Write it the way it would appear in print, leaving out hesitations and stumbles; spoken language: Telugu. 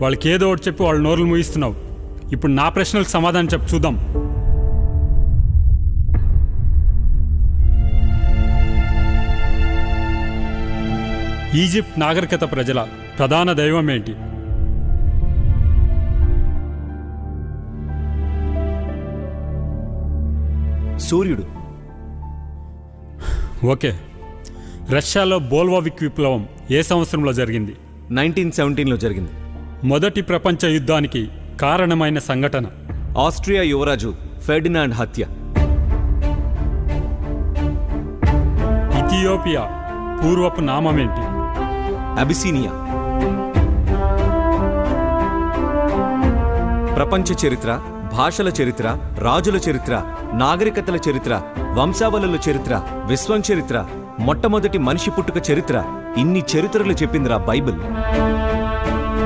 వాళ్ళకి ఏదో ఒకటి చెప్పి వాళ్ళ నోరులు ముగిస్తున్నావు. ఇప్పుడు నా ప్రశ్నలకు సమాధానం చెప్పు చూద్దాం. ఈజిప్ట్ నాగరికత ప్రజల ప్రధాన దైవం ఏంటి? సూర్యుడు. ఓకే. రష్యాలో బోల్వావిక్ విప్లవం ఏ సంవత్సరంలో జరిగింది? 1917లో జరిగింది. మొదటి ప్రపంచ యుద్ధానికి కారణమైన సంఘటన? ఆస్ట్రియా యువరాజు ఫెర్డినాండ్ హత్య. ఇథియోపియా పూర్వపు నామమేంటి? అబిసినియా. ప్రపంచ చరిత్ర, భాషల చరిత్ర, రాజుల చరిత్ర, నాగరికతల చరిత్ర, వంశావళుల చరిత్ర, విశ్వం చరిత్ర, మొట్టమొదటి మనిషి పుట్టుక చరిత్ర, ఇన్ని చరిత్రలు చెప్పిందిరా బైబిల్.